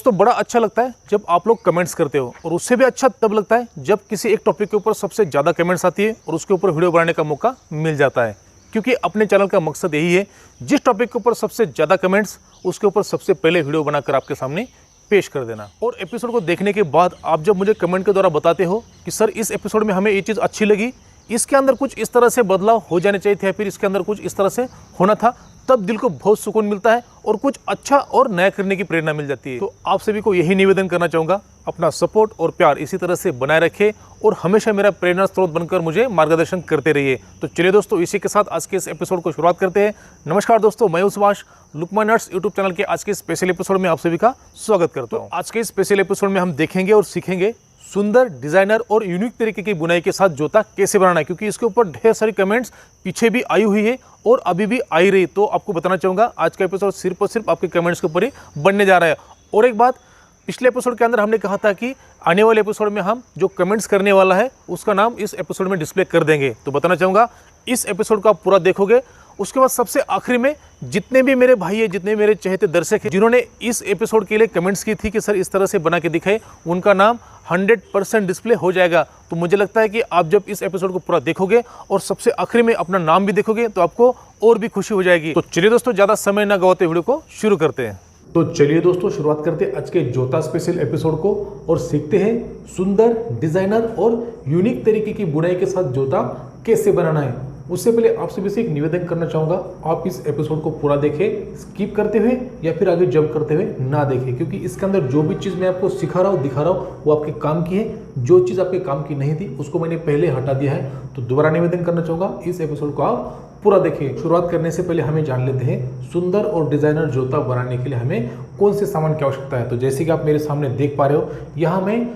दोस्तों बड़ा अच्छा लगता है जब आप लोग कमेंट्स करते हो, और उससे भी अच्छा तब लगता है जब किसी एक टॉपिक के ऊपर सबसे ज़्यादा कमेंट्स आती है और उसके ऊपर वीडियो बनाने का मौका मिल जाता है। क्योंकि अपने चैनल का मकसद यही है, जिस टॉपिक के ऊपर सबसे ज़्यादा कमेंट्स, उसके ऊपर सबसे पहले वीडियो बनाकर आपके सामने पेश कर देना। और एपिसोड को देखने के बाद आप जब मुझे कमेंट के द्वारा बताते हो कि सर इस एपिसोड में हमें ये चीज़ अच्छी लगी, इसके अंदर कुछ इस तरह से बदलाव हो जाने चाहिए थे, या फिर इसके अंदर कुछ इस तरह से होना था, तब दिल को बहुत सुकून मिलता है और कुछ अच्छा और नया करने की प्रेरणा मिल जाती है। तो आप सभी को यही निवेदन करना चाहूँगा, अपना सपोर्ट और प्यार इसी तरह से बनाए रखें और हमेशा मेरा प्रेरणा स्रोत बनकर मुझे मार्गदर्शन करते रहिए। तो चलिए दोस्तों, इसी के साथ आज के इस एपिसोड को शुरुआत करते हैं। नमस्कार दोस्तों, मैं हूं Subhash, Lukman nuts YouTube channel के आज के स्पेशल एपिसोड में आप सभी का स्वागत करता हूं। आज के इस स्पेशल एपिसोड में हम देखेंगे और सीखेंगे सुंदर, डिजाइनर और यूनिक तरीके की बुनाई के साथ जूता कैसे बनाना है, क्योंकि इसके ऊपर ढेर सारी कमेंट्स पीछे भी आई हुई है और अभी भी आई रही। तो आपको बताना चाहूँगा, आज का एपिसोड सिर्फ और सिर्फ आपके कमेंट्स के ऊपर ही बनने जा रहा है। और एक बात, पिछले एपिसोड के अंदर हमने कहा था कि आने वाले एपिसोड में हम जो कमेंट्स करने वाला है उसका नाम इस एपिसोड में डिस्प्ले कर देंगे। तो बताना चाहूँगा, इस एपिसोड को आप पूरा देखोगे, उसके बाद सबसे आखिरी में जितने भी मेरे भाई है, जितने मेरे चहेते दर्शक हैं, जिन्होंने इस एपिसोड के लिए कमेंट्स की थी कि सर इस तरह से बना के दिखाए, उनका नाम 100% डिस्प्ले हो जाएगा। तो मुझे लगता है कि आप जब इस एपिसोड को पूरा देखोगे और सबसे आखिरी में अपना नाम भी देखोगे तो आपको और भी खुशी हो जाएगी। तो चलिए दोस्तों, ज़्यादा समय ना गवाते वीडियो को शुरू करते हैं। तो चलिए दोस्तों, शुरुआत करते हैं आज के जोता स्पेशल एपिसोड को और सीखते हैं सुंदर, डिजाइनर और यूनिक तरीके की बुनाई के साथ जोता कैसे बनाना है। उससे पहले आप सभी से एक निवेदन करना चाहूँगा, आप इस एपिसोड को पूरा देखें, स्किप करते हुए या फिर आगे जंप करते हुए ना देखें, क्योंकि इसके अंदर जो भी चीज़ मैं आपको सिखा रहा हूँ, दिखा रहा हूँ, वो आपके काम की है। जो चीज़ आपके काम की नहीं थी उसको मैंने पहले हटा दिया है। तो दोबारा निवेदन करना चाहूँगा, इस एपिसोड को आप पूरा देखें। शुरुआत करने से पहले हमें जान लेते हैं सुंदर और डिजाइनर जूता बनाने के लिए हमें कौन से सामान की आवश्यकता है। तो जैसे कि आप मेरे सामने देख पा रहे हो, यहाँ मैं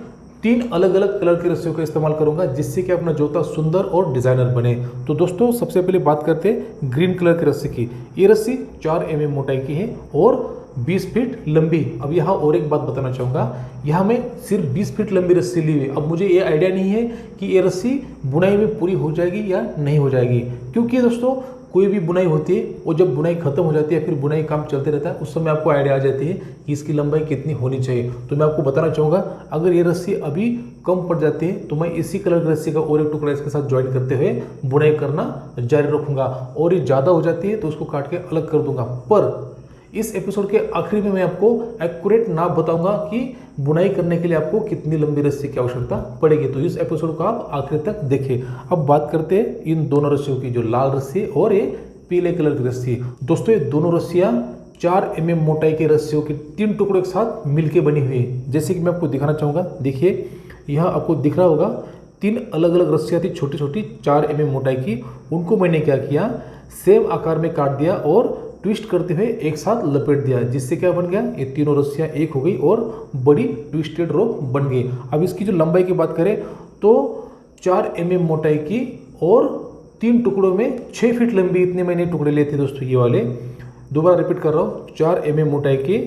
3 अलग अलग कलर की रस्सियों का इस्तेमाल करूंगा, जिससे कि अपना जूता सुंदर और डिजाइनर बने। तो दोस्तों, सबसे पहले बात करते हैं ग्रीन कलर की रस्सी की। ये रस्सी 4 mm मोटाई की है और 20 फीट लंबी। अब यहाँ और एक बात बताना चाहूँगा, यहाँ मैं सिर्फ 20 फीट लंबी रस्सी ली हुई। अब मुझे ये आइडिया नहीं है कि ये रस्सी बुनाई में पूरी हो जाएगी या नहीं हो जाएगी, क्योंकि दोस्तों कोई भी बुनाई होती है और जब बुनाई खत्म हो जाती है, फिर बुनाई काम चलते रहता है, उस समय आपको आइडिया आ जाती है कि इसकी लंबाई कितनी होनी चाहिए। तो मैं आपको बताना चाहूँगा, अगर ये रस्सी अभी कम पड़ जाती है तो मैं इसी कलर की रस्सी का और एक टुकड़ा इसके साथ ज्वाइन करते हुए बुनाई करना जारी रखूँगा, और ये ज़्यादा हो जाती है तो उसको काट के अलग कर दूंगा। पर इस एपिसोड के आखिरी में मैं आपको एक्यूरेट नाप बताऊंगा कि बुनाई करने के लिए आपको कितनी लंबी रस्सी की आवश्यकता पड़ेगी। तो इस एपिसोड को आप आखिर तक देखें। अब बात करते हैं इन दोनों रस्सियों की, जो लाल रस्सी और ये पीले कलर की रस्सी। दोस्तों, ये दोनों रस्सियाँ 4 mm मोटाई की रस्सियों के 3 टुकड़ों के साथ मिलके बनी हुई है। जैसे कि मैं आपको दिखाना चाहूँगा, देखिए यहाँ आपको दिख रहा होगा 3 अलग अलग रस्सियाँ थी, छोटी छोटी 4 mm मोटाई की। उनको मैंने क्या किया, सेम आकार में काट दिया और ट्विस्ट करते हुए एक साथ लपेट दिया, जिससे क्या बन गया, ये तीनों रस्सियाँ एक हो गई और बड़ी ट्विस्टेड रोप बन गई। अब इसकी जो लंबाई की बात करें तो 4 mm मोटाई की और 3 टुकड़ों में 6 फीट लंबी, इतने मैंने टुकड़े लिए थे दोस्तों ये वाले। दोबारा रिपीट कर रहा हूँ, 4 mm मोटाई के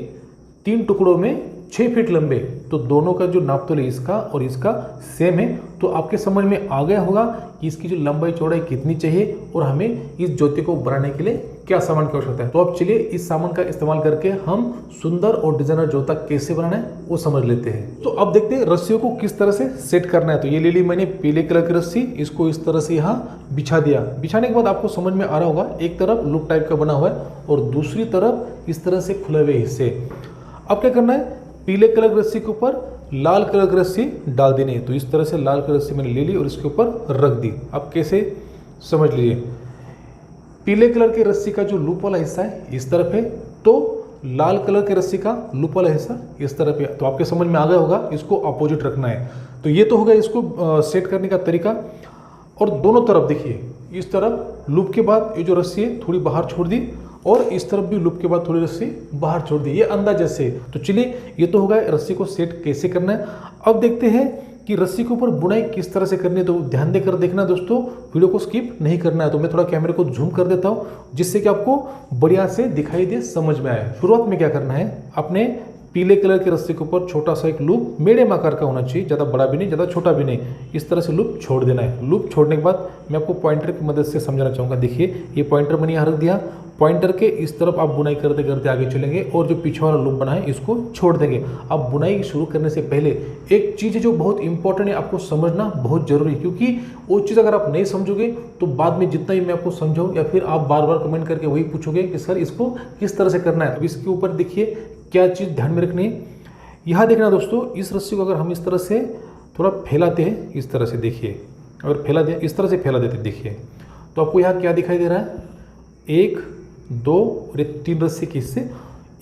3 टुकड़ों में 6 फीट लंबे। तो दोनों का जो नापतोल है इसका और इसका सेम है। तो आपके समझ में आ गया होगा कि इसकी जो लंबाई चौड़ाई कितनी चाहिए और हमें इस जूते को बनाने के लिए क्या सामान की आवश्यकता है। तो अब चलिए इस सामान का इस्तेमाल करके हम सुंदर और डिजाइनर जूता कैसे बनाना है वो समझ लेते हैं। तो अब देखते हैं रस्सियों को किस तरह से सेट करना है। तो ये ले ली मैंने पीले कलर की रस्सी, इसको इस तरह से यहाँ बिछा दिया। बिछाने के बाद आपको समझ में आ रहा होगा, एक तरफ लूप टाइप का बना हुआ है और दूसरी तरफ इस तरह से खुले हुए हिस्से। अब क्या करना है, पीले कलर की रस्सी के ऊपर लाल कलर की रस्सी डाल देनी है। तो इस तरह से लाल कलर की रस्सी मैंने ले ली और इसके ऊपर रख दी। अब कैसे, समझ लीजिए, पीले कलर की रस्सी का जो लूप वाला हिस्सा है इस तरफ है, तो लाल कलर की रस्सी का लूप वाला हिस्सा इस तरफ है। तो आपके समझ में आ गया होगा, इसको अपोजिट रखना है। तो ये तो होगा इसको सेट करने का तरीका। और दोनों तरफ देखिए, इस तरफ लूप के बाद ये जो रस्सी है थोड़ी बाहर छोड़ दी और इस तरफ भी लूप के बाद थोड़ी रस्सी बाहर छोड़ दी, ये अंदाजे से। तो चलिए, ये तो होगा रस्सी को सेट कैसे करना है। अब देखते हैं कि रस्सी के ऊपर बुनाई किस तरह से करनी है। तो ध्यान देकर देखना दोस्तों, वीडियो को स्किप नहीं करना है। तो मैं थोड़ा कैमरे को जूम कर देता हूँ, जिससे कि आपको बढ़िया से दिखाई दे, समझ में आए। शुरुआत में क्या करना है, अपने पीले कलर की रस्सी के ऊपर छोटा सा एक लूप मीडियम आकार का होना चाहिए, ज़्यादा बड़ा भी नहीं ज़्यादा छोटा भी नहीं, इस तरह से लूप छोड़ देना है। लूप छोड़ने के बाद मैं आपको पॉइंटर की मदद से समझाना चाहूँगा। देखिए, ये पॉइंटर मैंने यहाँ रख दिया पॉइंटर के इस तरफ आप बुनाई करते करते आगे चलेंगे और जो पीछे वाला लूप बना है इसको छोड़ देंगे। अब बुनाई शुरू करने से पहले एक चीज़ जो बहुत इंपॉर्टेंट है, आपको समझना बहुत जरूरी है, क्योंकि वो चीज़ अगर आप नहीं समझोगे तो बाद में जितना ही मैं आपको समझाऊँ या फिर आप बार बार कमेंट करके वही पूछोगे कि सर इसको किस तरह से करना है। अब इसके ऊपर देखिए क्या चीज़ ध्यान में रखनी है। यहाँ देखना दोस्तों, इस रस्सी को अगर हम इस तरह से थोड़ा फैलाते हैं, इस तरह से देखिए, अगर फैला दिया इस तरह से फैला देते देखिए, तो आपको यहाँ क्या दिखाई दे रहा है, 1 2 और ये 3 रस्सी के हिस्से,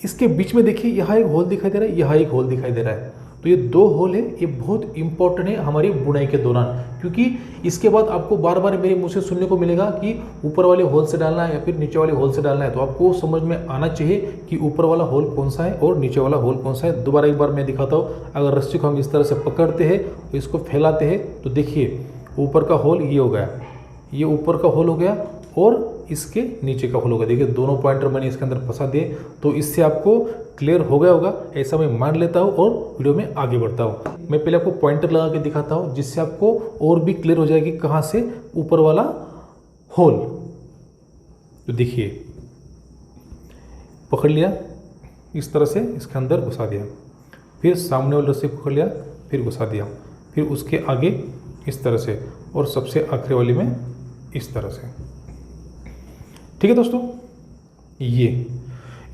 इसके बीच में देखिए यहाँ एक होल दिखाई दे रहा है, यहाँ एक होल दिखाई दे रहा है। तो ये 2 होल है, ये बहुत इंपॉर्टेंट है हमारी बुनाई के दौरान, क्योंकि इसके बाद आपको बार बार मेरे मुंह से सुनने को मिलेगा कि ऊपर वाले होल से डालना है या फिर नीचे वाले होल से डालना है। तो आपको समझ में आना चाहिए कि ऊपर वाला होल कौन सा है और नीचे वाला होल कौन सा है। दोबारा एक बार मैं दिखाता हूँ। अगर रस्सी को हम इस तरह से पकड़ते हैं तो इसको फैलाते हैं तो देखिए ऊपर का होल ये हो गया, ये ऊपर का होल हो गया और इसके नीचे का होल होगा। देखिए दोनों पॉइंटर मैंने इसके अंदर फंसा दिए। तो इससे आपको क्लियर हो गया होगा, ऐसा मैं मान लेता हूँ और वीडियो में आगे बढ़ता हूँ। मैं पहले आपको पॉइंटर लगा के दिखाता हूँ जिससे आपको और भी क्लियर हो जाएगी कहाँ से ऊपर वाला होल। तो देखिए पकड़ लिया, इस तरह से इसके अंदर घुसा दिया, फिर सामने वाली रस्सी पकड़ लिया, फिर घुसा दिया, फिर उसके आगे इस तरह से और सबसे आखिरी वाली में इस तरह से। ठीक है दोस्तों, ये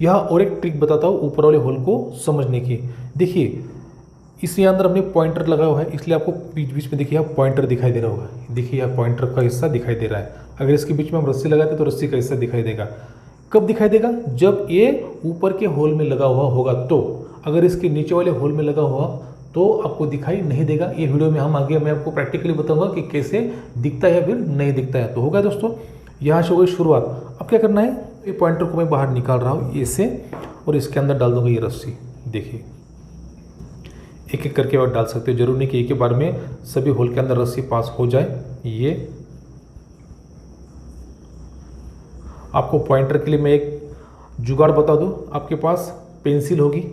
यहाँ और एक ट्रिक बताता हूँ ऊपर वाले होल को समझने की। देखिए इसके अंदर हमने पॉइंटर लगा हुआ है, इसलिए आपको बीच बीच में देखिए यहाँ पॉइंटर दिखाई दे रहा होगा। देखिए यहाँ पॉइंटर का हिस्सा दिखाई दे रहा है। अगर इसके बीच में हम रस्सी लगाते तो रस्सी का हिस्सा दिखाई देगा। कब दिखाई देगा? जब ये ऊपर के होल में लगा हुआ होगा। तो अगर इसके नीचे वाले होल में लगा हुआ तो आपको दिखाई नहीं देगा। ये वीडियो में हम आगे मैं आपको प्रैक्टिकली बताऊंगा कि कैसे दिखता है या फिर नहीं दिखता है। तो होगा दोस्तों, यहाँ से हो गई शुरुआत। अब क्या करना है, ये पॉइंटर को मैं बाहर निकाल रहा हूँ ऐसे और इसके अंदर डाल दूंगा ये रस्सी। देखिए एक एक करके आप डाल सकते हो, जरूर नहीं कि एक ही बार में सभी होल के अंदर रस्सी पास हो जाए। ये आपको पॉइंटर के लिए मैं एक जुगाड़ बता दूं। आपके पास पेंसिल होगी,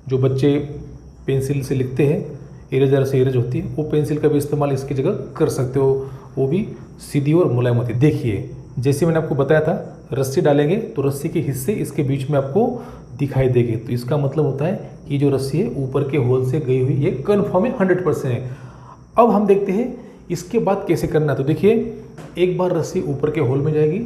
जो बच्चे पेंसिल से लिखते हैं, इरेजर से इरेज होती है, वो पेंसिल का भी इस्तेमाल इसकी जगह कर सकते हो, वो भी सीधी और मुलायम होती है। देखिए जैसे मैंने आपको बताया था, रस्सी डालेंगे तो रस्सी के हिस्से इसके बीच में आपको दिखाई देंगे। तो इसका मतलब होता है कि जो रस्सी है ऊपर के होल से गई हुई, ये कन्फर्म है, 100% है। अब हम देखते हैं इसके बाद कैसे करना है। तो देखिए एक बार रस्सी ऊपर के होल में जाएगी,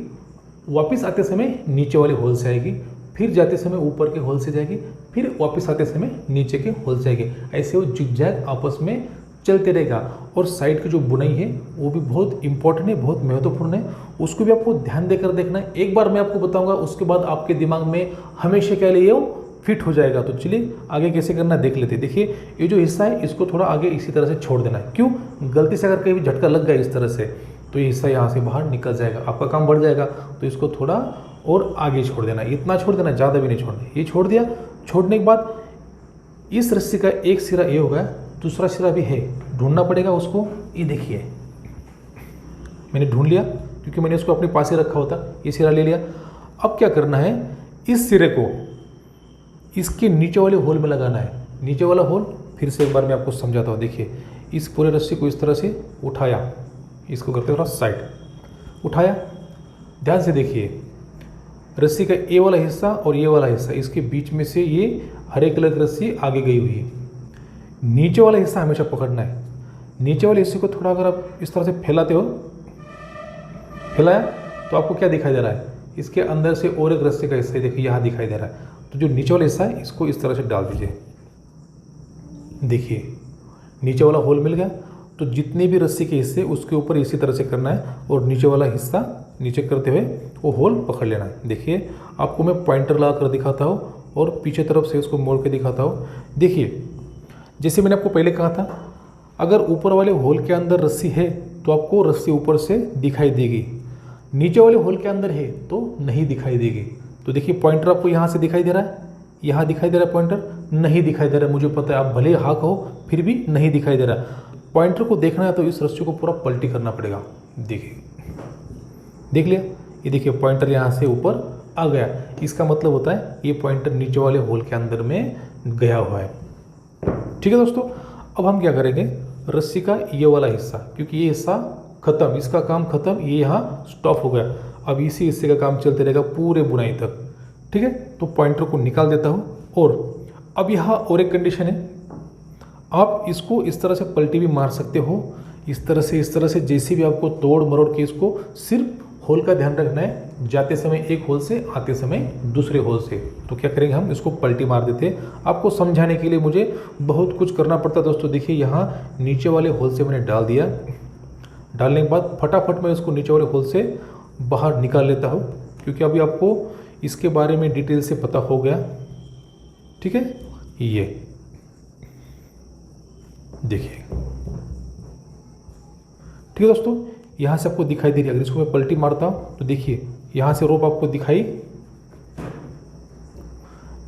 वापस आते समय नीचे वाले होल से आएगी, फिर जाते समय ऊपर के होल से जाएगी, फिर वापस आते समय नीचे के होल से आएगी। ऐसे वो जिगजैग आपस में चलते रहेगा। और साइड की जो बुनाई है वो भी बहुत इंपॉर्टेंट है, बहुत महत्वपूर्ण है, उसको भी आपको ध्यान देकर देखना है। एक बार मैं आपको बताऊंगा, उसके बाद आपके दिमाग में हमेशा क्या लिए वो फिट हो जाएगा। तो चलिए आगे कैसे करना देख लेते हैं। देखिए ये जो हिस्सा है इसको थोड़ा आगे इसी तरह से छोड़ देना है। क्यों? गलती से अगर कहीं भी झटका लग गया इस तरह से तो ये हिस्सा यहाँ से बाहर निकल जाएगा, आपका काम बढ़ जाएगा। तो इसको थोड़ा और आगे छोड़ देना, इतना छोड़ देना, ज़्यादा भी नहीं छोड़ना। ये छोड़ दिया। छोड़ने के बाद इस रस्सी का एक सिरा ये होगा, दूसरा सिरा भी है, ढूंढना पड़ेगा उसको। ये देखिए मैंने ढूंढ लिया, क्योंकि मैंने इसको अपने पास ही रखा होता। ये सिरा ले लिया। अब क्या करना है, इस सिरे को इसके नीचे वाले होल में लगाना है। नीचे वाला होल फिर से एक बार मैं आपको समझाता हूँ। देखिए इस पूरे रस्सी को इस तरह से उठाया, इसको करते थोड़ा साइड उठाया, ध्यान से देखिए रस्सी का ये वाला हिस्सा और ये वाला हिस्सा, इसके बीच में से ये हरे कलर की रस्सी आगे गई हुई है। नीचे वाला हिस्सा हमेशा पकड़ना है। नीचे वाले हिस्से को थोड़ा अगर आप इस तरह से फैलाते हो, फैलाया तो आपको क्या दिखाई दे रहा है, इसके अंदर से और एक रस्सी का हिस्सा देखिए यहाँ दिखाई दे रहा है। तो जो नीचे वाला हिस्सा है इसको इस तरह से डाल दीजिए। देखिए नीचे वाला होल मिल गया। तो जितने भी रस्सी के हिस्से उसके ऊपर इसी तरह से करना है और नीचे वाला हिस्सा नीचे करते हुए वो होल पकड़ लेना है। देखिए आपको मैं पॉइंटर लगा कर दिखाता हूँ और पीछे तरफ से उसको मोड़ के दिखाता हूँ। देखिए जैसे मैंने आपको पहले कहा था, अगर ऊपर वाले होल के अंदर रस्सी है तो आपको रस्सी ऊपर से दिखाई देगी, नीचे वाले होल के अंदर है तो नहीं दिखाई देगी। तो देखिए पॉइंटर आपको यहाँ से दिखाई दे रहा है, यहाँ दिखाई दे रहा है, पॉइंटर नहीं दिखाई दे रहा है। मुझे पता है आप भले हाँ कहो फिर भी नहीं दिखाई दे रहा। पॉइंटर को देखना है तो इस रस्सी को पूरा पलटी करना पड़ेगा। देखिए देख लिया, ये देखिए पॉइंटर यहाँ से ऊपर आ गया। इसका मतलब होता है ये पॉइंटर नीचे वाले होल के अंदर में गया हुआ है। ठीक है दोस्तों, अब हम क्या करेंगे, रस्सी का ये वाला हिस्सा, क्योंकि ये हिस्सा खत्म, इसका काम खत्म, ये यहाँ स्टॉप हो गया। अब इसी हिस्से का काम चलते रहेगा पूरे बुनाई तक। ठीक है, तो पॉइंटर को निकाल देता हूँ। और अब यहाँ और एक कंडीशन है, आप इसको इस तरह से पलटी भी मार सकते हो, इस तरह से जैसे भी आपको तोड़ मरोड़ के इसको सिर्फ होल का ध्यान रखना है, जाते समय एक होल से, आते समय दूसरे होल से। तो क्या करेंगे हम, इसको पलटी मार देते हैं। आपको समझाने के लिए मुझे बहुत कुछ करना पड़ता है दोस्तों। देखिए यहाँ नीचे वाले होल से मैंने डाल दिया, डालने के बाद फटाफट मैं इसको नीचे वाले होल से बाहर निकाल लेता हूँ, क्योंकि अभी आपको इसके बारे में डिटेल से पता हो गया। ठीक है, ये देखिए, ठीक है दोस्तों, यहाँ से आपको दिखाई दे रही है। अगर इसको मैं पलटी मारता हूँ तो देखिए यहाँ से रोप आपको दिखाई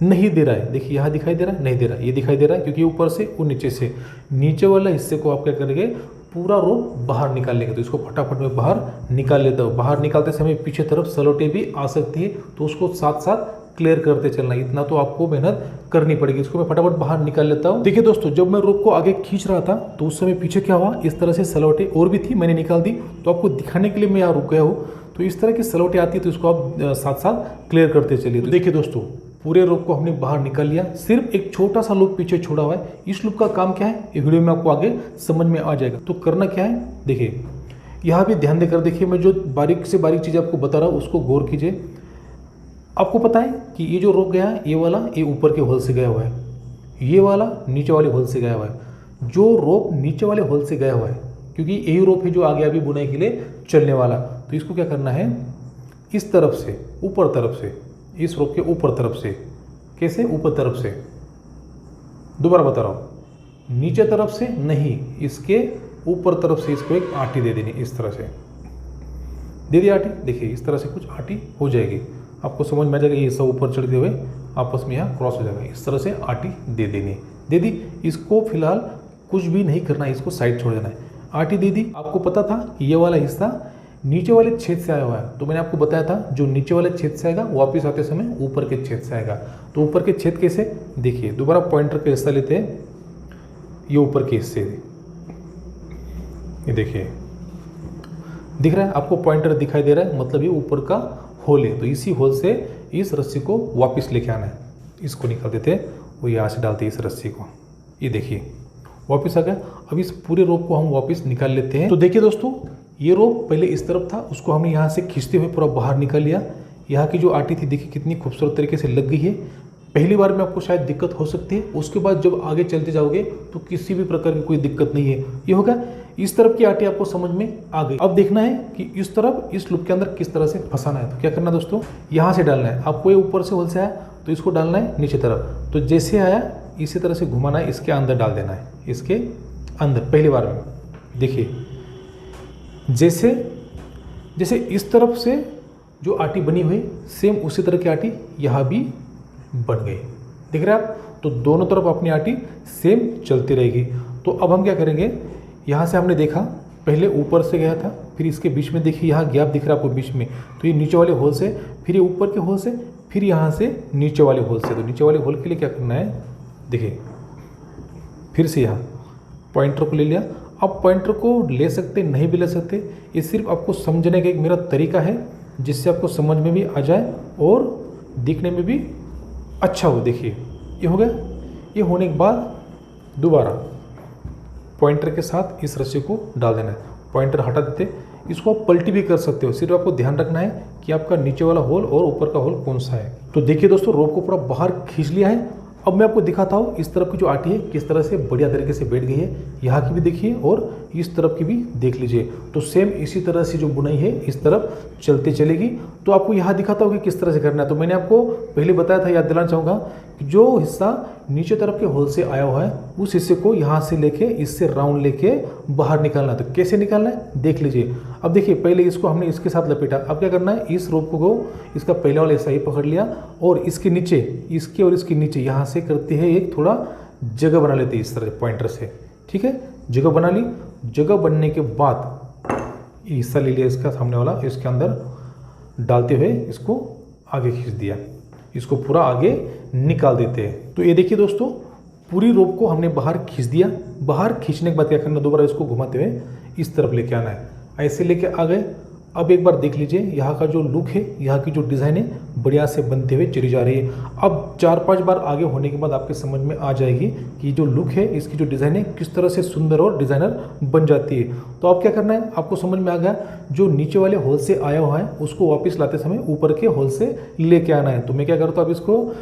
नहीं दे रहा है। देखिए यहाँ दिखाई दे रहा है, नहीं दे रहा है, ये दिखाई दे रहा है क्योंकि ऊपर से और नीचे से, नीचे वाला हिस्से को आप क्या करेंगे, पूरा रोप बाहर निकाल लेंगे। तो इसको फटाफट में बाहर निकाल लेता हूँ। बाहर निकालते समय पीछे तरफ सलोटे भी आ सकती है, तो उसको साथ साथ क्लियर करते चलना, इतना तो आपको मेहनत करनी पड़ेगी। इसको मैं फटाफट बाहर निकाल लेता हूँ। देखिए दोस्तों, जब मैं रोप को आगे खींच रहा था तो उस समय पीछे क्या हुआ, इस तरह से सलोटे और भी थी, मैंने निकाल दी। तो आपको दिखाने के लिए मैं यहाँ रुक गया हूँ। तो इस तरह की सलोटे आती है तो इसको आप साथ साथ क्लियर करते चलिए। तो देखिए दोस्तों, पूरे रोप को हमने बाहर निकाल लिया, सिर्फ एक छोटा सा लूप पीछे छोड़ा हुआ है। इस लूप का काम क्या है, ये वीडियो में आपको आगे समझ में आ जाएगा। तो करना क्या है, देखिए यहाँ भी ध्यान देकर देखिए, मैं जो बारीक से बारीक चीज़ आपको बता रहा हूँ उसको गौर कीजिए। आपको पता है कि ये जो रोप गया है, ये वाला ये ऊपर के होल से गया हुआ है, ये वाला नीचे वाले होल से गया हुआ है। जो रोप नीचे वाले होल से गया हुआ है, क्योंकि यही रोप है जो आगे अभी बुनाई के लिए चलने वाला, तो इसको क्या करना है, इस तरफ से, ऊपर तरफ से, इस रोप के ऊपर तरफ से। कैसे, ऊपर तरफ से, दोबारा बता रहा हूँ, नीचे तरफ से नहीं, इसके ऊपर तरफ से इसको एक आटी दे देनी। इस तरह से दे दी आटी, देखिए इस तरह से कुछ आटी हो जाएगी, आपको समझ में आ जाएगा। ये सब ऊपर चढ़ते हुए आपस में यहाँ क्रॉस हो जाएगा, इस तरह से आटी दे देनी। दे दी, इसको फिलहाल कुछ भी नहीं करना है, इसको साइड छोड़ देना है। आटी दे दी। आपको पता था कि ये वाला हिस्सा नीचे वाले छेद से आया हुआ है, तो मैंने आपको बताया था जो नीचे वाले छेद से आएगा वापस आते समय ऊपर के छेद से आएगा। तो ऊपर के छेद कैसे, देखिए दोबारा पॉइंटर का हिस्सा लेते हैं, ये ऊपर के हिस्से, ये देखिए दिख रहा है आपको, पॉइंटर दिखाई दे रहा है, मतलब ये ऊपर का होल है। तो इसी होल से इस रस्सी को वापस लेके आना है। इसको निकाल देते हैं, वो यहाँ से डालते हैं इस रस्सी को, ये देखिए वापस आ गया। अब इस पूरे रोप को हम वापस निकाल लेते हैं। तो देखिए दोस्तों, ये रोप पहले इस तरफ था, उसको हमने यहाँ से खींचते हुए पूरा बाहर निकाल लिया। यहाँ की जो आटी थी देखिए कितनी खूबसूरत तरीके से लग गई है। पहली बार में आपको शायद दिक्कत हो सकती है, उसके बाद जब आगे चलते जाओगे तो किसी भी प्रकार की कोई दिक्कत नहीं है। ये होगा, इस तरफ की आटी आपको समझ में आ गई। अब देखना है कि इस तरफ इस लूप के अंदर किस तरह से फंसाना है। तो क्या करना दोस्तों, यहाँ से डालना है। आपको ये ऊपर से होल से आया तो इसको डालना है नीचे तरफ, तो जैसे आया इसी तरह से घुमाना है, इसके अंदर डाल देना है, इसके अंदर पहली बार में। देखिए जैसे इस तरफ से जो आटी बनी हुई, सेम उसी तरह की आटी यहाँ भी बन गई, दिख रहा है आप। तो दोनों तरफ अपनी आटी सेम चलती रहेगी। तो अब हम क्या करेंगे, यहाँ से हमने देखा पहले ऊपर से गया था, फिर इसके बीच में देखिए यहाँ गैप दिख रहा है आपको बीच में, तो ये नीचे वाले होल से, फिर ये ऊपर के होल से, फिर यहाँ से नीचे वाले होल से। तो नीचे वाले होल के लिए क्या करना है, देखिए फिर से यहाँ पॉइंटर को ले लिया। अब पॉइंटर को ले सकते नहीं भी ले सकते, ये सिर्फ आपको समझने का एक मेरा तरीका है, जिससे आपको समझ में भी आ जाए और दिखने में भी अच्छा हो। देखिए ये हो गया। ये होने के बाद दोबारा पॉइंटर के साथ इस रस्सी को डाल देना है, पॉइंटर हटा देते। इसको आप पलटी भी कर सकते हो, सिर्फ आपको ध्यान रखना है कि आपका नीचे वाला होल और ऊपर का होल कौन सा है। तो देखिए दोस्तों, रोप को पूरा बाहर खींच लिया है। अब मैं आपको दिखाता हूँ इस तरफ की जो आटी है किस तरह से बढ़िया तरीके से बैठ गई है। यहाँ की भी देखिए और इस तरफ की भी देख लीजिए। तो सेम इसी तरह से जो बुनाई है इस तरफ चलती चलेगी। तो आपको यहाँ दिखाता हूँ कि किस तरह से करना है। तो मैंने आपको पहले बताया था, याद दिलाना चाहूँगा कि जो हिस्सा नीचे तरफ के होल से आया हुआ है उस हिस्से को यहाँ से लेके इससे राउंड लेके बाहर निकालना है। तो कैसे निकालना है देख लीजिए। अब देखिए पहले इसको हमने इसके साथ लपेटा, अब क्या करना है, इस रोप को इसका पहला वाला हिस्सा ही पकड़ लिया और इसके नीचे, इसके और इसके नीचे यहाँ से करते हैं एक थोड़ा जगह बना लेते हैं इस तरह पॉइंटर से। ठीक है, जगह बना ली। जगह बनने के बाद हिस्सा ले लिया इसका सामने वाला, इसके अंदर डालते हुए इसको आगे खींच दिया, इसको पूरा आगे निकाल देते हैं। तो ये देखिए दोस्तों, पूरी रोप को हमने बाहर खींच दिया। बाहर खींचने के बाद क्या करना, दोबारा इसको घुमाते हुए इस तरफ लेके आना है, ऐसे लेके आ गए। अब एक बार देख लीजिए यहाँ का जो लुक है, यहाँ की जो डिज़ाइन है बढ़िया से बनते हुए चली जा रही है। अब 4-5 बार आगे होने के बाद आपके समझ में आ जाएगी कि जो लुक है, इसकी जो डिज़ाइन है किस तरह से सुंदर और डिज़ाइनर बन जाती है। तो अब क्या करना है, आपको समझ में आ गया, जो नीचे वाले होल से आया हुआ है उसको वापस लाते समय ऊपर के होल से लेके आना है। तो मैं क्या करता हूँ, अब इसको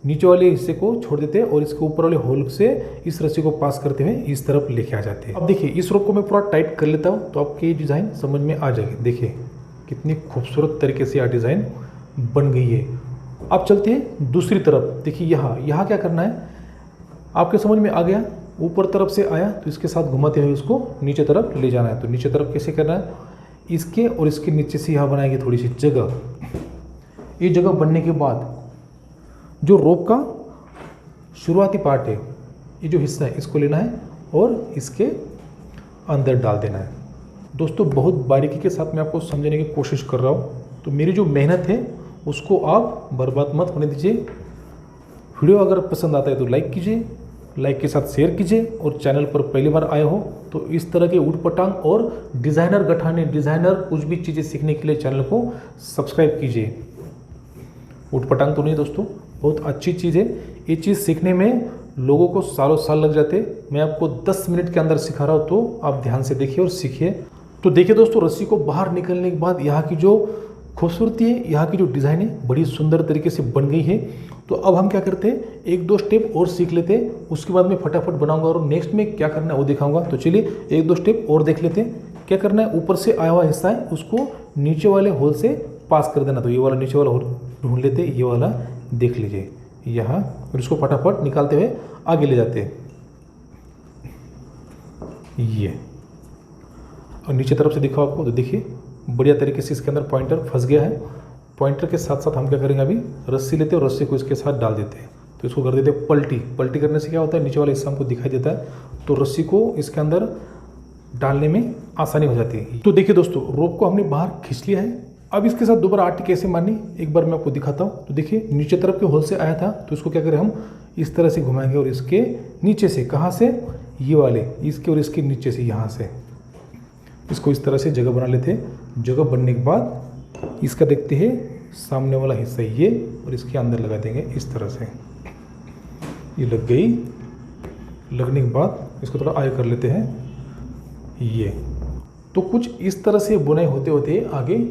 नीचे वाले हिस्से को छोड़ देते हैं और इसके ऊपर वाले होल से इस रस्सी को पास करते हुए इस तरफ लेके आ जाते हैं। अब देखिए इस रोप को मैं पूरा टाइट कर लेता हूँ तो आपकी डिज़ाइन समझ में आ जाएगी। देखिए कितनी खूबसूरत तरीके से यह डिज़ाइन बन गई है। अब चलते हैं दूसरी तरफ। देखिए यहाँ क्या करना है, आपके समझ में आ गया, ऊपर तरफ से आया तो इसके साथ घुमाते हुए उसको नीचे तरफ ले जाना है। तो नीचे तरफ कैसे करना है, इसके और इसके नीचे से यहाँ बनाएंगे थोड़ी सी जगह। ये जगह बनने के बाद जो रोप का शुरुआती पार्ट है, ये जो हिस्सा है, इसको लेना है और इसके अंदर डाल देना है। दोस्तों बहुत बारीकी के साथ मैं आपको समझाने की कोशिश कर रहा हूँ, तो मेरी जो मेहनत है उसको आप बर्बाद मत होने दीजिए। वीडियो अगर पसंद आता है तो लाइक कीजिए, लाइक के साथ शेयर कीजिए, और चैनल पर पहली बार आए हो तो इस तरह के ऊटपटांग और डिज़ाइनर गठाने, डिज़ाइनर कुछ भी चीज़ें सीखने के लिए चैनल को सब्सक्राइब कीजिए। ऊटपटांग तो नहीं दोस्तों, बहुत अच्छी चीज़ है। ये चीज़ सीखने में लोगों को सालों साल लग जाते। मैं आपको 10 मिनट के अंदर सिखा रहा हूँ, तो आप ध्यान से देखिए और सीखिए। तो देखिए दोस्तों, रस्सी को बाहर निकलने के बाद यहाँ की जो खूबसूरती है, यहाँ की जो डिज़ाइन है बड़ी सुंदर तरीके से बन गई है। तो अब हम क्या करते हैं, 1-2 स्टेप और सीख लेते हैं, उसके बाद मैं फटाफट बनाऊंगा और नेक्स्ट में क्या करना है वो दिखाऊंगा। तो चलिए 1-2 स्टेप और देख लेते हैं। क्या करना है, ऊपर से आया हुआ हिस्सा है उसको नीचे वाले होल से पास कर देना। तो ये वाला नीचे वाला होल ढूंढ लेते हैं, ये वाला देख लीजिए यहाँ, और इसको फटाफट निकालते हुए आगे ले जाते हैं। ये और नीचे तरफ से दिखाओ आपको, तो देखिए बढ़िया तरीके से इसके अंदर पॉइंटर फंस गया है। पॉइंटर के साथ साथ हम क्या करेंगे, अभी रस्सी लेते हैं और रस्सी को इसके साथ डाल देते हैं। तो इसको कर देते हैं पलटी। पलटी करने से क्या होता है, नीचे वाला हिस्सा हमको दिखाई देता है, तो रस्सी को इसके अंदर डालने में आसानी हो जाती है। तो देखिए दोस्तों, रोप को हमने बाहर खींच लिया है। अब इसके साथ दोबारा आटी कैसे मारनी एक बार मैं आपको दिखाता हूँ। तो देखिए नीचे तरफ के होल से आया था, तो इसको क्या करें, हम इस तरह से घुमाएंगे और इसके नीचे से, कहाँ से, ये वाले, इसके और इसके नीचे से, यहाँ से इसको इस तरह से जगह बना लेते हैं। जगह बनने के बाद इसका देखते हैं सामने वाला हिस्सा ये, और इसके अंदर लगा देंगे इस तरह से। ये लग गई। लगने के बाद इसको थोड़ा आगे कर लेते हैं। ये तो कुछ इस तरह से बुनाई होते होते आगे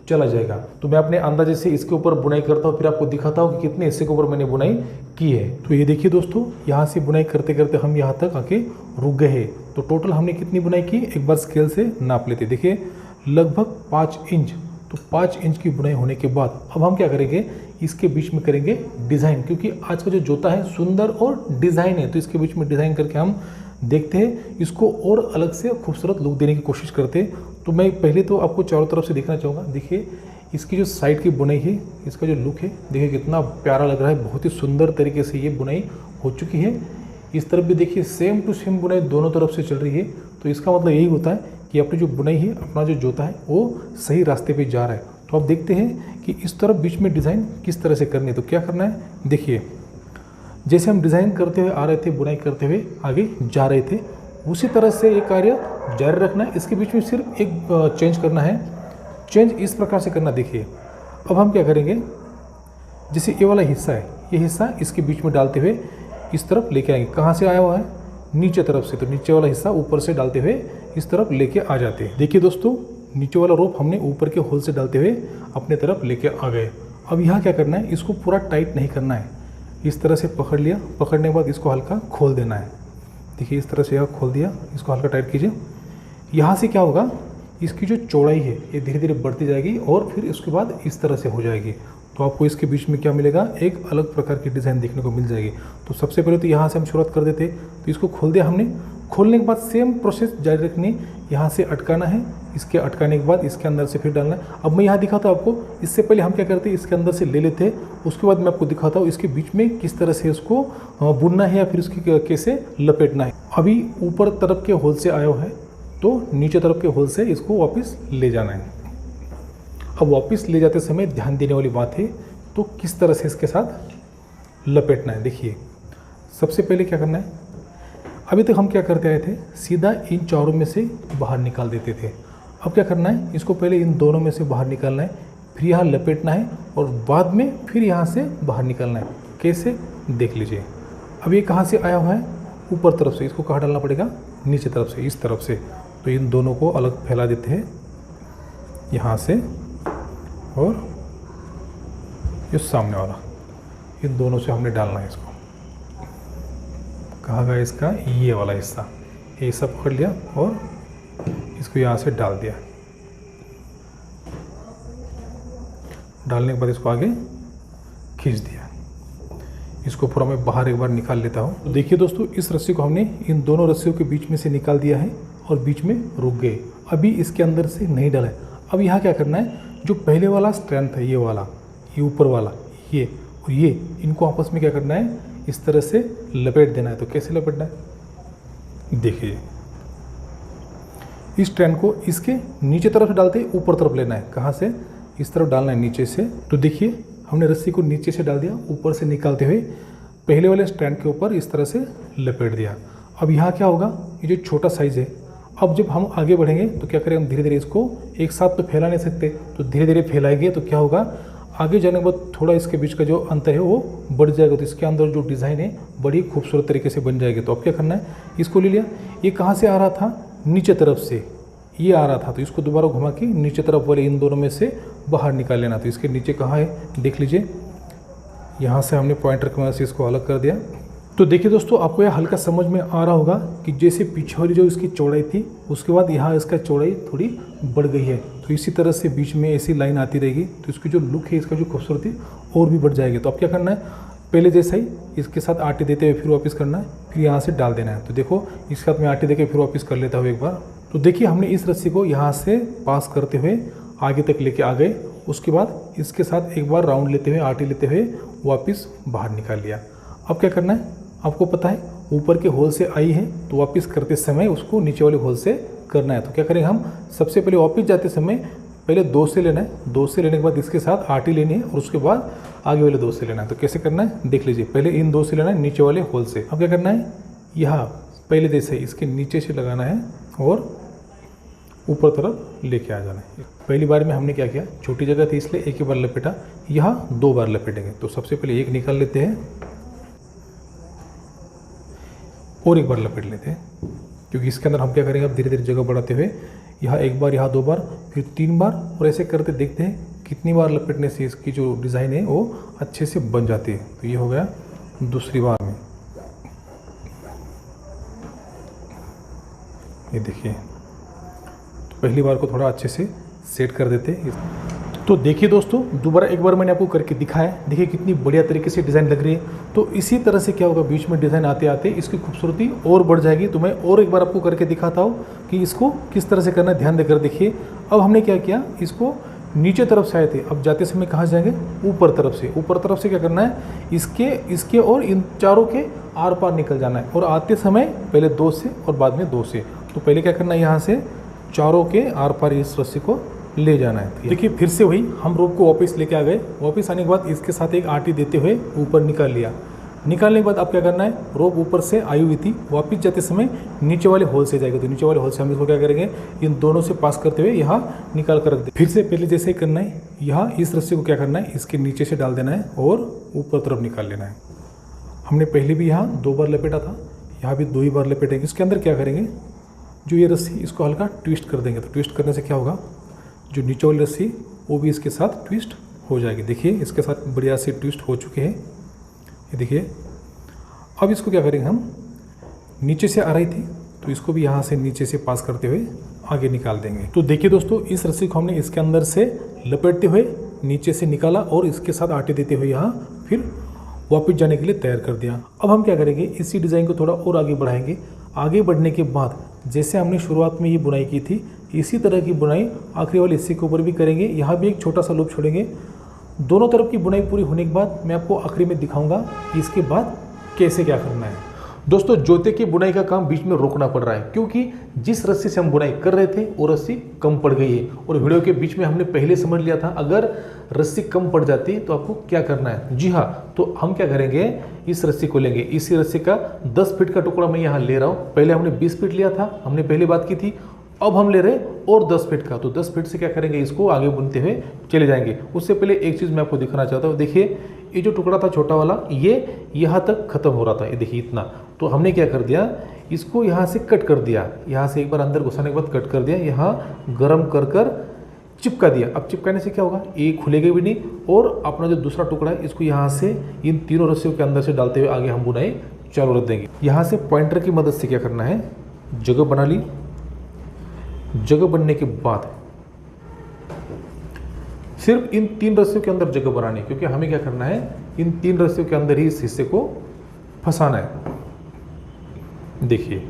चला जाएगा। तो मैं अपने अंदाजे से इसके ऊपर बुनाई करता हूँ, फिर आपको दिखाता हूँ कि कितने हिस्से के ऊपर मैंने बुनाई की है। तो ये देखिए दोस्तों, यहाँ से बुनाई करते करते हम यहाँ तक आके रुक गए हैं। तो टोटल हमने कितनी बुनाई की, एक बार स्केल से नाप लेते। देखिए लगभग 5 इंच। तो 5 इंच की बुनाई होने के बाद अब हम क्या करेंगे, इसके बीच में करेंगे डिज़ाइन, क्योंकि आज का जो जोता है सुंदर और डिज़ाइन है, तो इसके बीच में डिज़ाइन करके हम देखते हैं, इसको और अलग से खूबसूरत लुक देने की कोशिश करते हैं। तो मैं पहले तो आपको चारों तरफ से देखना चाहूँगा। देखिए इसकी जो साइड की बुनाई है, इसका जो लुक है, देखिए कितना प्यारा लग रहा है। बहुत ही सुंदर तरीके से ये बुनाई हो चुकी है। इस तरफ भी देखिए सेम टू सेम बुनाई दोनों तरफ से चल रही है। तो इसका मतलब यही होता है कि अपनी जो बुनाई है, अपना जो जोता है वो सही रास्ते पर जा रहा है। तो आप देखते हैं कि इस तरफ बीच में डिज़ाइन किस तरह से करनी है। तो क्या करना है, देखिए जैसे हम डिज़ाइन करते हुए आ रहे थे, बुनाई करते हुए आगे जा रहे थे, उसी तरह से ये कार्य जारी रखना है। इसके बीच में सिर्फ एक चेंज करना है। चेंज इस प्रकार से करना, देखिए अब हम क्या करेंगे, जैसे ये वाला हिस्सा है, ये हिस्सा इसके बीच में डालते हुए इस तरफ लेके आएंगे। कहाँ से आया हुआ है, नीचे तरफ से, तो नीचे वाला हिस्सा ऊपर से डालते हुए इस तरफ लेके आ जाते हैं। देखिए दोस्तों, नीचे वाला रोप हमने ऊपर के होल से डालते हुए अपने तरफ लेके आ गए। अब यहाँ क्या करना है, इसको पूरा टाइट नहीं करना है, इस तरह से पकड़ लिया। पकड़ने के बाद इसको हल्का खोल देना है। देखिए इस तरह से यहाँ खोल दिया, इसको हल्का टाइट कीजिए। यहाँ से क्या होगा, इसकी जो चौड़ाई है ये धीरे धीरे बढ़ती जाएगी और फिर इसके बाद इस तरह से हो जाएगी। तो आपको इसके बीच में क्या मिलेगा, एक अलग प्रकार की डिज़ाइन देखने को मिल जाएगी। तो सबसे पहले तो यहाँ से हम शुरुआत कर देते। तो इसको खोल दिया हमने। खोलने के बाद सेम प्रोसेस जारी रखनी। यहाँ से अटकाना है, इसके अटकाने के बाद इसके अंदर से फिर डालना है। अब मैं यहाँ दिखाता हूँ आपको। इससे पहले हम क्या करते हैं, इसके अंदर से ले लेते हैं, उसके बाद मैं आपको दिखाता हूँ इसके बीच में किस तरह से इसको बुनना है या फिर इसकी कैसे लपेटना है। अभी ऊपर तरफ के होल से आया हुआ है, तो नीचे तरफ के होल से इसको वापस ले जाना है। अब वापस ले जाते समय ध्यान देने वाली बात है, तो किस तरह से इसके साथ लपेटना है। देखिए सबसे पहले क्या करना है, अभी तक हम क्या करते आए थे, सीधा इन चारों में से बाहर निकाल देते थे। अब क्या करना है, इसको पहले इन दोनों में से बाहर निकालना है, फिर यहाँ लपेटना है और बाद में फिर यहाँ से बाहर निकालना है। कैसे, देख लीजिए। अब ये कहाँ से आया हुआ है, ऊपर तरफ से, इसको कहाँ डालना पड़ेगा, नीचे तरफ से, इस तरफ से। तो इन दोनों को अलग फैला देते हैं यहाँ से, और ये सामने वाला, इन दोनों से हमने डालना है इसको। कहाँ गया इसका, ये वाला हिस्सा, ये हिस्सा पकड़ लिया और इसको यहाँ से डाल दिया। डालने के बाद इसको आगे खींच दिया। इसको पूरा मैं बाहर एक बार निकाल लेता हूँ। तो देखिए दोस्तों, इस रस्सी को हमने इन दोनों रस्सियों के बीच में से निकाल दिया है और बीच में रुक गए। अभी इसके अंदर से नहीं डाला है। अब यहाँ क्या करना है, जो पहले वाला स्ट्रैंड था, ये वाला, ये ऊपर वाला, ये और ये, इनको आपस में क्या करना है, इस तरह से लपेट देना है। तो कैसे लपेटना है, देखिए। इस स्ट्रैंड को इसके नीचे तरफ डालते ऊपर तरफ लेना है। कहाँ से, इस तरफ डालना है, नीचे से। तो देखिए, हमने रस्सी को नीचे से डाल दिया, ऊपर से निकालते हुए पहले वाले स्ट्रैंड के ऊपर इस तरह से लपेट दिया। अब यहाँ क्या होगा, ये जो छोटा साइज़ है, अब जब हम आगे बढ़ेंगे तो क्या करें, हम धीरे धीरे इसको एक साथ तो फैला नहीं सकते, तो धीरे धीरे फैलाएंगे तो क्या होगा, आगे जाने के बाद थोड़ा इसके बीच का जो अंतर है वो बढ़ जाएगा। तो इसके अंदर जो डिज़ाइन है बड़ी खूबसूरत तरीके से बन जाएगी। तो अब क्या करना है, इसको ले लिया, ये कहाँ से आ रहा था, नीचे तरफ से ये आ रहा था, तो इसको दोबारा घुमा के नीचे तरफ वाले इन दोनों में से बाहर निकाल लेना। तो इसके नीचे कहाँ है, देख लीजिए, यहाँ से हमने पॉइंटर की मदद से इसको अलग कर दिया। तो देखिए दोस्तों, आपको यह हल्का समझ में आ रहा होगा कि जैसे पीछे वाली जो इसकी चौड़ाई थी, उसके बाद यहाँ इसका चौड़ाई थोड़ी बढ़ गई है। तो इसी तरह से बीच में ऐसी लाइन आती रहेगी, तो इसकी जो लुक है, इसका जो खूबसूरती और भी बढ़ जाएगी। तो अब क्या करना है, पहले जैसा ही इसके साथ आटे देते हुए फिर वापस करना है, फिर यहाँ से डाल देना है। तो देखो, इसके साथ में आटे देके फिर वापस कर लेता हूँ एक बार। तो देखिए, हमने इस रस्सी को यहाँ से पास करते हुए आगे तक लेके आ गए। उसके बाद इसके साथ एक बार राउंड लेते हुए, आटे लेते हुए वापस बाहर निकाल लिया। अब क्या करना है, आपको पता है ऊपर के होल से आई है, तो वापस करते समय उसको नीचे वाले होल से करना है। तो क्या करेंगे हम, सबसे पहले वापस जाते समय पहले 2 से लेना है, 2 से लेने के बाद इसके साथ आटी लेनी है और उसके बाद आगे वाले 2 से लेना है। तो कैसे करना है, देख लीजिए। पहले इन 2 से लेना है नीचे वाले होल से। अब क्या करना है, यहाँ पहले जैसे इसके नीचे से लगाना है और ऊपर तरफ लेके आ जाना है। पहली बार में हमने क्या किया, छोटी जगह थी इसलिए एक ही बार लपेटा, यहाँ 2 बार लपेटेंगे। तो सबसे पहले एक निकाल लेते हैं और एक बार लपेट लेते हैं, क्योंकि इसके अंदर हम क्या करेंगे, अब धीरे धीरे जगह बढ़ाते हुए यहाँ 1 बार, यहाँ 2 बार, फिर 3 बार, और ऐसे करते देखते हैं कितनी बार लपेटने से इसकी जो डिज़ाइन है वो अच्छे से बन जाती है। तो ये हो गया दूसरी बार में, ये देखिए। तो पहली बार को थोड़ा अच्छे से सेट कर देते हैं। तो देखिए दोस्तों, दोबारा एक बार मैंने आपको करके दिखाया, देखिए कितनी बढ़िया तरीके से डिज़ाइन लग रही है। तो इसी तरह से क्या होगा, बीच में डिज़ाइन आते आते इसकी खूबसूरती और बढ़ जाएगी। तो मैं और एक बार आपको करके दिखाता हूँ कि इसको किस तरह से करना है, ध्यान देकर देखिए। अब हमने क्या किया, इसको नीचे तरफ से आए थे, अब जाते समय कहाँ जाएंगे, ऊपर तरफ से। ऊपर तरफ से क्या करना है, इसके और इन चारों के आर पार निकल जाना है, और आते समय पहले 2 से और बाद में 2 से। तो पहले क्या करना है, यहाँ से चारों के आर पार इस रस्सी को ले जाना है। देखिए, फिर से वही हम रोप को वापस लेके आ गए। वापस आने के बाद इसके साथ एक आटी देते हुए ऊपर निकाल लिया। निकालने के बाद अब क्या करना है, रोप ऊपर से आई हुई थी, वापस जाते समय नीचे वाले होल से जाएगा। तो नीचे वाले होल से हम इसको क्या करेंगे, इन दोनों से पास करते हुए यहाँ निकाल कर रख दे। फिर से पहले जैसे ही करना है, यहाँ इस रस्सी को क्या करना है, इसके नीचे से डाल देना है और ऊपर तरफ निकाल लेना है। हमने पहले भी यहाँ 2 बार लपेटा था, यहाँ भी 2 ही बार लपेटेंगे। इसके अंदर क्या करेंगे, जो ये रस्सी इसको हल्का ट्विस्ट कर देंगे। तो ट्विस्ट करने से क्या होगा, जो नीचे वाली रस्सी वो भी इसके साथ ट्विस्ट हो जाएगी। देखिए, इसके साथ बढ़िया से ट्विस्ट हो चुके हैं, ये देखिए। अब इसको क्या करेंगे, हम नीचे से आ रही थी तो इसको भी यहाँ से नीचे से पास करते हुए आगे निकाल देंगे। तो देखिए दोस्तों, इस रस्सी को हमने इसके अंदर से लपेटते हुए नीचे से निकाला और इसके साथ आटे देते हुए यहाँ फिर वापस जाने के लिए तैयार कर दिया। अब हम क्या करेंगे, इसी डिज़ाइन को थोड़ा और आगे बढ़ाएंगे। आगे बढ़ने के बाद जैसे हमने शुरुआत में ये बुनाई की थी, इसी तरह की बुनाई आखिरी वाले हिस्से के ऊपर भी करेंगे। यहाँ भी एक छोटा सा लूप छोड़ेंगे। दोनों तरफ की बुनाई पूरी होने के बाद मैं आपको आखिरी में दिखाऊंगा कि इसके बाद कैसे क्या करना है। दोस्तों, जोते की बुनाई का काम बीच में रोकना पड़ रहा है, क्योंकि जिस रस्सी से हम बुनाई कर रहे थे वो रस्सी कम पड़ गई है। और वीडियो के बीच में हमने पहले समझ लिया था, अगर रस्सी कम पड़ जाती तो आपको क्या करना है। जी हाँ, तो हम क्या करेंगे, इस रस्सी को लेंगे। इसी रस्सी का 10 फीट का टुकड़ा मैं यहाँ ले रहा हूँ। पहले हमने 20 फीट लिया था, हमने पहले बात की थी। अब हम ले रहे और 10 फीट का, तो 10 फीट से क्या करेंगे, इसको आगे बुनते हुए चले जाएंगे। उससे पहले एक चीज़ मैं आपको दिखाना चाहता हूँ। देखिए ये जो टुकड़ा था छोटा वाला, ये यहाँ तक खत्म हो रहा था, ये देखिए इतना। तो हमने क्या कर दिया, इसको यहाँ से कट कर दिया, यहाँ से एक बार अंदर घुसाने के बाद कट कर दिया, यहाँ गर्म कर कर चिपका दिया। अब चिपकाने से क्या होगा, ये खुलेगा भी नहीं, और अपना जो दूसरा टुकड़ा है इसको यहाँ से इन तीनों रस्सियों के अंदर से डालते हुए आगे हम बुनाई चालू रख देंगे। यहाँ से पॉइंटर की मदद से क्या करना है, जगह बना ली। जगह बनने के बाद सिर्फ इन 3 रस्सियों के अंदर जगह बनानी है, क्योंकि हमें क्या करना है, इन 3 रस्सियों के अंदर ही इस हिस्से को फंसाना है। देखिए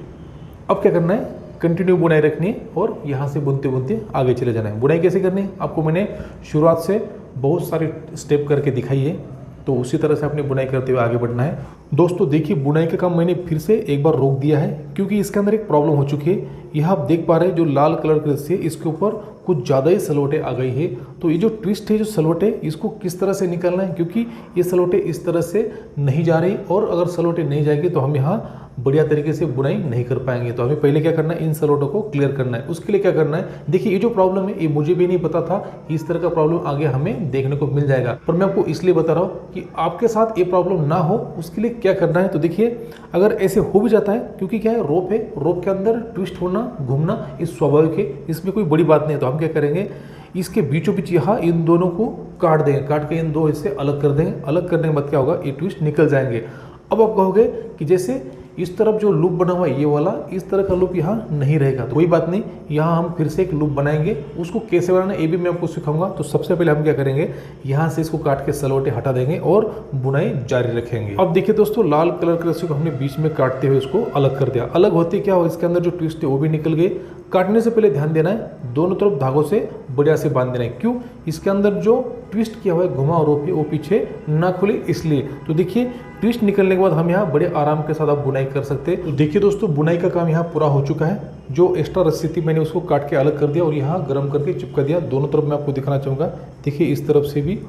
अब क्या करना है, कंटिन्यू बुनाई रखनी है और यहाँ से बुनते बुनते आगे चले जाना है। बुनाई कैसे करनी है आपको मैंने शुरुआत से बहुत सारे स्टेप करके दिखाई है, तो उसी तरह से अपनी बुनाई करते हुए आगे बढ़ना है। दोस्तों देखिए बुनाई का काम मैंने फिर से एक बार रोक दिया है, क्योंकि इसके अंदर एक प्रॉब्लम हो चुकी है। यह आप देख पा रहे हैं जो लाल कलर की रस्सी है इसके ऊपर कुछ ज़्यादा ही सलवटें आ गई है। तो ये जो ट्विस्ट है, जो सलवटें, इसको किस तरह से निकालना है, क्योंकि ये सलवटें इस तरह से नहीं जा रही, और अगर सलवटें नहीं जाएगी तो हम यहाँ बढ़िया तरीके से बुनाई नहीं कर पाएंगे। तो हमें पहले क्या करना है, इन सलवटों को क्लियर करना है। उसके लिए क्या करना है, देखिए ये जो प्रॉब्लम है ये मुझे भी नहीं पता था, इस तरह का प्रॉब्लम आगे हमें देखने को मिल जाएगा, पर मैं आपको इसलिए बता रहा हूँ कि आपके साथ ये प्रॉब्लम ना हो, उसके लिए क्या करना है। तो देखिए अगर ऐसे हो भी जाता है, क्योंकि क्या है, रोप है, रोप के अंदर ट्विस्ट होना, घूमना ये स्वाभाविक है, इसमें कोई बड़ी बात नहीं है। तो हम क्या करेंगे, इसके बीचों बीच यहाँ इन दोनों को काट देंगे, काट के इन 2 हिस्से अलग कर देंगे। अलग करने के बाद क्या होगा, ये ट्विस्ट निकल जाएंगे। अब आप कहोगे कि जैसे इस तरफ जो लूप बना हुआ है ये वाला, इस तरह का लूप यहाँ नहीं रहेगा, तो कोई बात नहीं, यहाँ हम फिर से एक लूप बनाएंगे। उसको कैसे बनाना है ये भी मैं आपको सिखाऊंगा। तो सबसे पहले हम क्या करेंगे, यहाँ से इसको काट के सलवटें हटा देंगे और बुनाई जारी रखेंगे। अब देखिए दोस्तों, लाल कलर की रस्सी को हमने बीच में काटते हुए इसको अलग कर दिया। अलग होते क्या हो, इसके अंदर जो ट्विस्ट है वो भी निकल गए। काटने से पहले ध्यान देना है, दोनों तरफ धागों से बढ़िया से बांध देना है। क्यों, इसके अंदर जो ट्विस्ट किया हुआ है घुमा रोप है वो पीछे ना खुले इसलिए। तो देखिए ट्विस्ट निकलने के बाद हम यहाँ बड़े आराम के साथ आप बुनाई कर सकते हैं। तो देखिए दोस्तों, बुनाई का काम यहाँ पूरा हो चुका है। जो एक्स्ट्रा रस्सी थी मैंने उसको काट के अलग कर दिया और यहाँ गर्म करके चिपका दिया। दोनों तरफ मैं आपको दिखाना चाहूँगा। देखिए इस तरफ से भी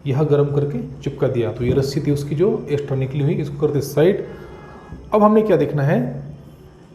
यहाँ गर्म करके चिपका दिया। तो ये रस्सी थी उसकी जो एक्स्ट्रा निकली हुई, इसको करते साइड। अब हमने क्या देखना है,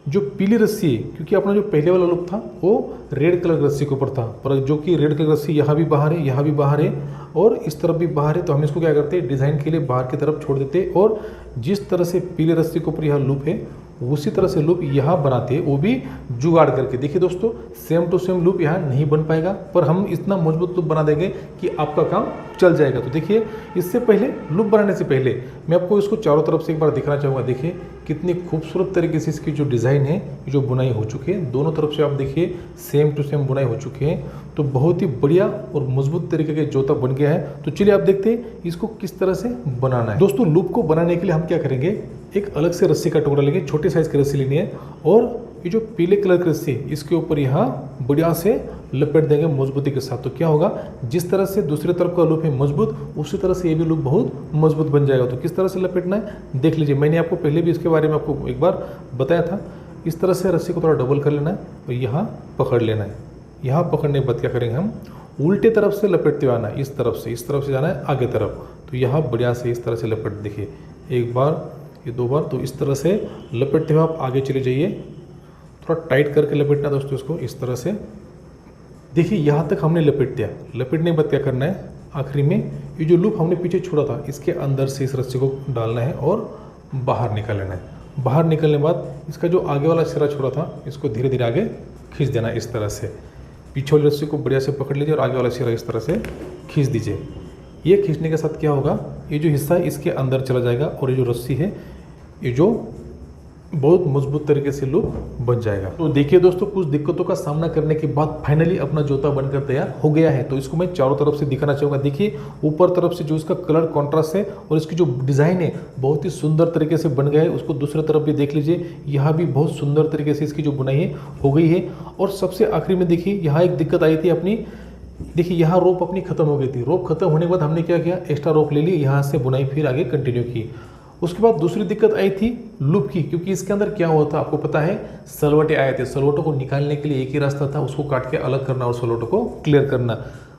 जो पीली रस्सी है, क्योंकि अपना जो पहले वाला लूप था वो रेड कलर की रस्सी के ऊपर था, पर जो कि रेड कलर की रस्सी यहाँ भी बाहर है, यहाँ भी बाहर है और इस तरफ भी बाहर है। तो हम इसको क्या करते हैं, डिज़ाइन के लिए बाहर की तरफ छोड़ देते हैं और जिस तरह से पीले रस्सी के ऊपर यहाँ लूप है उसी तरह से लूप यहाँ बनाते हैं, वो भी जुगाड़ करके। देखिए दोस्तों, सेम टू सेम लूप यहाँ नहीं बन पाएगा, पर हम इतना मजबूत लूप बना देंगे कि आपका काम चल जाएगा। तो देखिए, इससे पहले लूप बनाने से पहले मैं आपको इसको चारों तरफ से एक बार दिखाना चाहूँगा। देखिए कितनी खूबसूरत तरीके से इसकी जो डिज़ाइन है, जो बुनाई हो चुकी है, दोनों तरफ से आप देखिए सेम टू सेम बुनाई हो चुकी है। तो बहुत ही बढ़िया और मजबूत तरीके का जोता बन गया है। तो चलिए आप देखते हैं इसको किस तरह से बनाना है। दोस्तों, लूप को बनाने के लिए हम क्या करेंगे, एक अलग से रस्सी का टुकड़ा लेंगे, छोटे साइज की रस्सी लेनी है और ये जो पीले कलर की रस्सी है इसके ऊपर यहाँ बढ़िया से लपेट देंगे मजबूती के साथ। तो क्या होगा, जिस तरह से दूसरी तरफ का लूप है मजबूत, उसी तरह से ये भी लूप बहुत मजबूत बन जाएगा। तो किस तरह से लपेटना है देख लीजिए। मैंने आपको पहले भी इसके बारे में आपको एक बार बताया था। इस तरह से रस्सी को थोड़ा डबल कर लेना है और यहाँ पकड़ लेना है। यहाँ पकड़ने के बाद क्या करेंगे, हम उल्टे तरफ से लपेटते हुए आना है, इस तरफ से जाना है आगे तरफ। तो यहाँ बढ़िया से इस तरह से लपेट, देखिए एक बार, ये 2 बार। तो इस तरह से लपेटते हुए आप आगे चले जाइए। थोड़ा टाइट करके लपेटना दोस्तों इसको, इस तरह से। देखिए यहाँ तक हमने लपेट दिया। लपेटने के बाद क्या करना है, आखिरी में ये जो लूप हमने पीछे छोड़ा था इसके अंदर से इस रस्सी को डालना है और बाहर निकाल लेना है। बाहर निकलने के बाद इसका जो आगे वाला सिरा छोड़ा था इसको धीरे धीरे आगे खींच देना है। इस तरह से पीछे वाली रस्सी को बढ़िया से पकड़ लीजिए और आगे वाला सिरा इस तरह से खींच दीजिए। ये खींचने के साथ क्या होगा, ये जो हिस्सा है इसके अंदर चला जाएगा और ये जो रस्सी है ये जो बहुत मजबूत तरीके से लूप बन जाएगा। तो देखिए दोस्तों, कुछ दिक्कतों का सामना करने के बाद फाइनली अपना जोता बनकर तैयार हो गया है। तो इसको मैं चारों तरफ से दिखाना चाहूँगा। देखिए ऊपर तरफ से जो इसका कलर कॉन्ट्रास्ट है और इसकी जो डिज़ाइन है बहुत ही सुंदर तरीके से बन गया है। उसको दूसरी तरफ भी देख लीजिए, यहाँ भी बहुत सुंदर तरीके से इसकी जो बुनाई है हो गई है। और सबसे आखिरी में देखिए यहाँ एक दिक्कत आई थी अपनी, देखिए यहाँ रोप अपनी खत्म हो गई थी। रोप खत्म होने के बाद हमने क्या किया, एक्स्ट्रा रोप ले ली, यहाँ से बुनाई फिर आगे कंटिन्यू की। उसके बाद दूसरी दिक्कत आई थी लूप की, क्योंकि इसके अंदर क्या हुआ था आपको पता है, सलवटें आए थे। सलवटों को निकालने के लिए एक ही रास्ता था, उसको काट के अलग करना और सलवटों को क्लियर करना।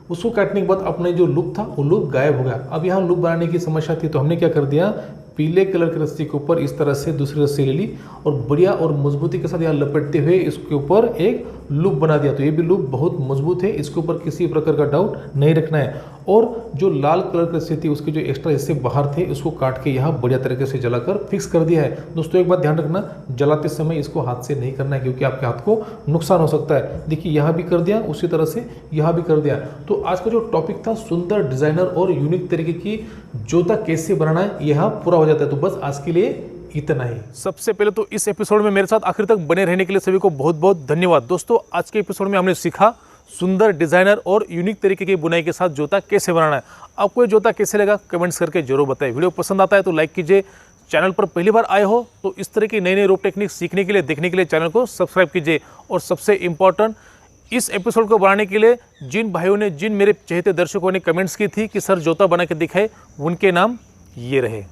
उसको काटने के बाद अपने जो लूप था वो लूप गायब हो गया। अब यहाँ लूप बनाने की समस्या थी, तो हमने क्या कर दिया, पीले कलर की रस्सी के ऊपर इस तरह से दूसरी रस्सी ले ली और बढ़िया और मजबूती के साथ यहाँ लपेटते हुए इसके ऊपर एक लूप बना दिया। तो ये भी लूप बहुत मजबूत है, इसके ऊपर किसी प्रकार का डाउट नहीं रखना है। और जो लाल कलर की रस्सी थी उसके जो एक्स्ट्रा हिस्से बाहर थे उसको काट के यहाँ बढ़िया तरीके से जलाकर फिक्स कर दिया है। दोस्तों एक बात ध्यान रखना, जलाते समय इसको हाथ से नहीं करना है क्योंकि आपके हाथ को नुकसान हो सकता है। देखिए यहाँ भी कर दिया, उसी तरह से यहाँ भी कर दिया। तो आज का जो टॉपिक था सुंदर डिजाइनर और यूनिक तरीके की जोता कैसे बनाना है, यहाँ पूरा हो जाता है। तो बस आज के लिए इतना ही। सबसे पहले तो इस एपिसोड में मेरे साथ आखिर तक बने रहने के लिए सभी को बहुत बहुत धन्यवाद। दोस्तों आज के एपिसोड में हमने सीखा सुंदर डिजाइनर और यूनिक तरीके की बुनाई के साथ जोता कैसे बनाना है। आपको ये जोता कैसे लगा कमेंट्स करके जरूर बताएं। वीडियो पसंद आता है तो लाइक कीजिए। चैनल पर पहली बार आए हो तो इस तरह की नई नई रोप टेक्निक सीखने के लिए, देखने के लिए चैनल को सब्सक्राइब कीजिए। और सबसे इम्पोर्टेंट, इस एपिसोड को बनाने के लिए जिन भाइयों ने, जिन मेरे चहेते दर्शकों ने कमेंट्स की थी कि सर जोता बना के दिखाए, उनके नाम ये रहे।